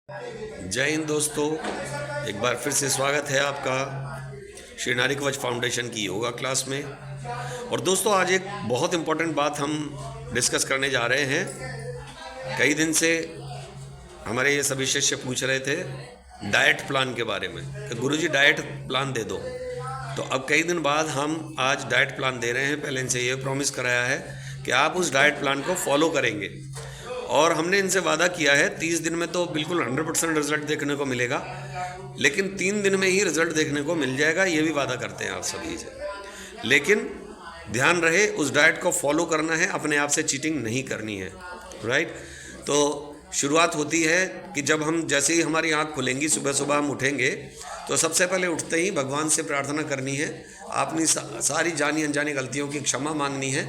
जय हिंद दोस्तों, एक बार फिर से स्वागत है आपका श्री नारी कवच फाउंडेशन की योगा क्लास में। और दोस्तों, आज एक बहुत इम्पोर्टेंट बात हम डिस्कस करने जा रहे हैं। कई दिन से हमारे ये सभी शिष्य पूछ रहे थे डाइट प्लान के बारे में कि गुरुजी डाइट प्लान दे दो। तो अब कई दिन बाद हम आज डाइट प्लान दे रहे हैं। पहले इनसे ये प्रॉमिस कराया है कि आप उस डाइट प्लान को फॉलो करेंगे, और हमने इनसे वादा किया है 30 दिन में तो बिल्कुल 100% रिजल्ट देखने को मिलेगा, लेकिन 3 दिन में ही रिजल्ट देखने को मिल जाएगा, ये भी वादा करते हैं आप सभी से। लेकिन ध्यान रहे, उस डाइट को फॉलो करना है, अपने आप से चीटिंग नहीं करनी है, राइट। तो शुरुआत होती है कि जब हम जैसे ही हमारी आँख खुलेंगी, सुबह सुबह हम उठेंगे तो सबसे पहले उठते ही भगवान से प्रार्थना करनी है, अपनी सारी जानी अनजानी गलतियों की क्षमा मांगनी है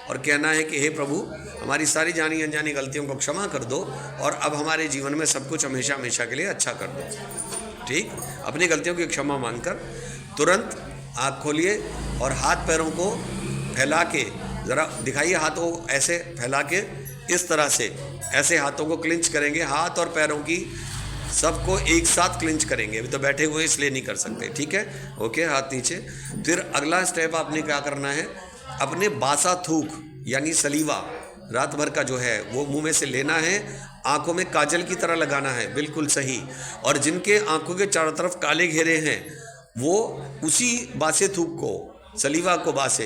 और कहना है कि हे प्रभु, हमारी सारी जानी अनजानी गलतियों को क्षमा कर दो और अब हमारे जीवन में सब कुछ हमेशा हमेशा के लिए अच्छा कर दो। ठीक, अपनी गलतियों की क्षमा मांगकर तुरंत आँख खोलिए और हाथ पैरों को फैला के ज़रा दिखाइए, हाथों को ऐसे फैला के इस तरह से ऐसे हाथों को क्लिंच करेंगे, हाथ और पैरों की सबको एक साथ क्लिंच करेंगे। अभी तो बैठे हुए इसलिए नहीं कर सकते, ठीक है, ओके, हाथ नीचे। फिर अगला स्टेप आपने क्या करना है, अपने बासा थूक यानी सलीवा रात भर का जो है वो मुंह में से लेना है, आंखों में काजल की तरह लगाना है, बिल्कुल सही। और जिनके आंखों के चारों तरफ काले घेरे हैं वो उसी बासे थूक को, सलीवा को बासे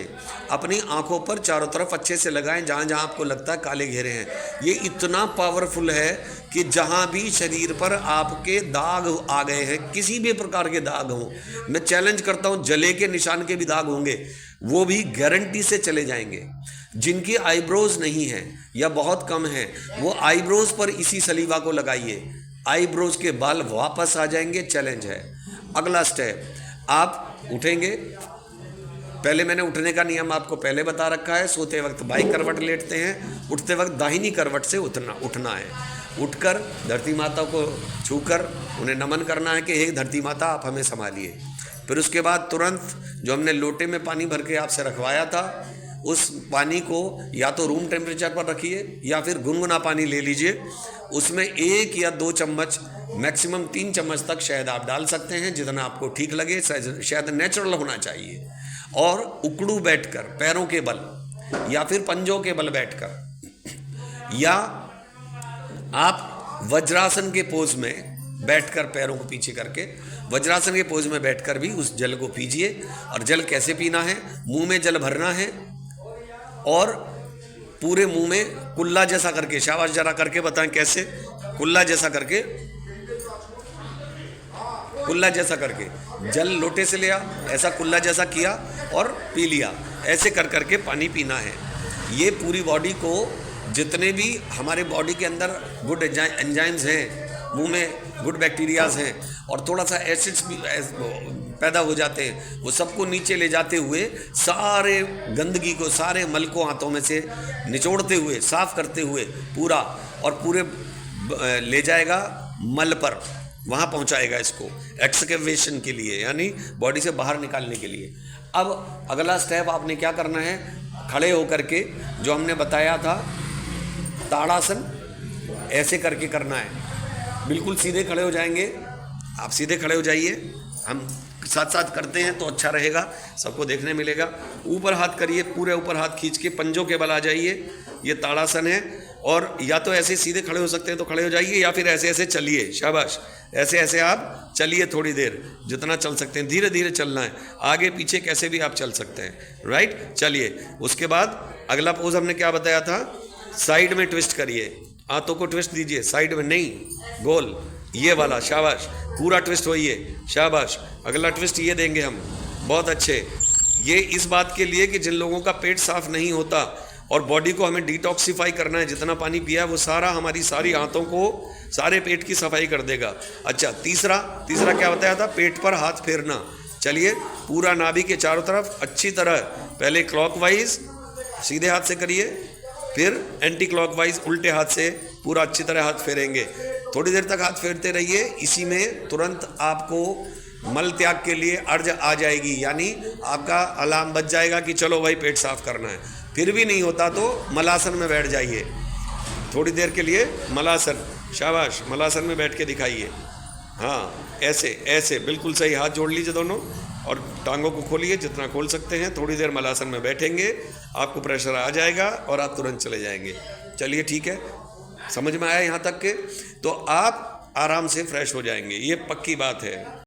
अपनी आंखों पर चारों तरफ अच्छे से लगाएं, जहाँ जहाँ आपको लगता है काले घेरे हैं। ये इतना पावरफुल है कि जहाँ भी शरीर पर आपके दाग आ गए हैं, किसी भी प्रकार के दाग हों, मैं चैलेंज करता हूँ जले के निशान के भी दाग होंगे, वो भी गारंटी से चले जाएंगे। जिनकी आईब्रोज नहीं है या बहुत कम है, वो आईब्रोज पर इसी सलीवा को लगाइए, आईब्रोज के बाल वापस आ जाएंगे, चैलेंज है। अगला स्टेप, आप उठेंगे, पहले मैंने उठने का नियम आपको पहले बता रखा है। सोते वक्त बाई करवट लेटते हैं, उठते वक्त दाहिनी करवट से उठना है। उठकर धरती माता को छूकर उन्हें नमन करना है कि हे धरती माता, आप हमें संभालिए। फिर उसके बाद तुरंत जो हमने लोटे में पानी भर के आपसे रखवाया था, उस पानी को या तो रूम टेम्परेचर पर रखिए या फिर गुनगुना पानी ले लीजिए। उसमें 1 या 2 चम्मच, मैक्सिमम 3 चम्मच तक शहद आप डाल सकते हैं, जितना आपको ठीक लगे। शहद नेचुरल होना चाहिए। और उकड़ू बैठकर पैरों के बल या फिर पंजों के बल बैठकर, या आप वज्रासन के पोज में बैठकर पैरों को पीछे करके वज्रासन के पोज में बैठकर भी उस जल को पीजिए। और जल कैसे पीना है, मुंह में जल भरना है और पूरे मुंह में कुल्ला जैसा करके, शाबाश, जरा करके बताएं कैसे, कुल्ला जैसा करके, कुल्ला जैसा करके जल लोटे से लिया, ऐसा कुल्ला जैसा किया और पी लिया। ऐसे कर करके पानी पीना है। ये पूरी बॉडी को, जितने भी हमारे बॉडी के अंदर गुड एंजाइम्स हैं, मुंह में गुड बैक्टीरियाज हैं और थोड़ा सा एसिड्स भी पैदा हो जाते हैं, वो सबको नीचे ले जाते हुए सारे गंदगी को, सारे मल को हाथों में से निचोड़ते हुए, साफ करते हुए पूरा, और पूरे ले जाएगा मल पर, वहाँ पहुँचाएगा इसको एक्सकेवेशन के लिए, यानी बॉडी से बाहर निकालने के लिए। अब अगला स्टेप आपने क्या करना है, खड़े होकर के जो हमने बताया था ताड़ासन, ऐसे करके करना है। बिल्कुल सीधे खड़े हो जाएंगे, आप सीधे खड़े हो जाइए, हम साथ साथ करते हैं तो अच्छा रहेगा, सबको देखने मिलेगा। ऊपर हाथ करिए, पूरे ऊपर हाथ खींच के पंजों के बल आ जाइए, ये ताड़ासन है। और या तो ऐसे सीधे खड़े हो सकते हैं तो खड़े हो जाइए, या फिर ऐसे ऐसे चलिए, शाबाश, ऐसे ऐसे आप चलिए थोड़ी देर, जितना चल सकते हैं, धीरे धीरे चलना है, आगे पीछे कैसे भी आप चल सकते हैं, राइट, चलिए। उसके बाद अगला पोज हमने क्या बताया था, साइड में ट्विस्ट करिए, हाथों को ट्विस्ट दीजिए, साइड में नहीं, गोल, ये वाला, शाबाश, पूरा ट्विस्ट होइए, शाबाश। अगला ट्विस्ट ये देंगे हम, बहुत अच्छे। ये इस बात के लिए कि जिन लोगों का पेट साफ नहीं होता और बॉडी को हमें डिटॉक्सिफाई करना है, जितना पानी पिया वो सारा हमारी सारी आंतों को, सारे पेट की सफाई कर देगा। अच्छा, तीसरा क्या बताया था, पेट पर हाथ फेरना। चलिए, पूरा नाभि के चारों तरफ अच्छी तरह, पहले क्लॉकवाइज सीधे हाथ से करिए, फिर एंटी क्लॉकवाइज उल्टे हाथ से पूरा अच्छी तरह हाथ फेरेंगे। थोड़ी देर तक हाथ फेरते रहिए। इसी में तुरंत आपको मल त्याग के लिए अर्ज आ जाएगी, यानी आपका अलार्म बज जाएगा कि चलो भाई पेट साफ करना है। फिर भी नहीं होता तो मलासन में बैठ जाइए, थोड़ी देर के लिए मलासन, शाबाश, मलासन में बैठ के दिखाइए। हाँ, ऐसे ऐसे बिल्कुल सही, हाथ जोड़ लीजिए दोनों और टांगों को खोलिए जितना खोल सकते हैं। थोड़ी देर मलासन में बैठेंगे, आपको प्रेशर आ जाएगा और आप तुरंत चले जाएंगे। चलिए ठीक है, समझ में आया यहाँ तक के? तो आप आराम से फ्रेश हो जाएंगे, ये पक्की बात है।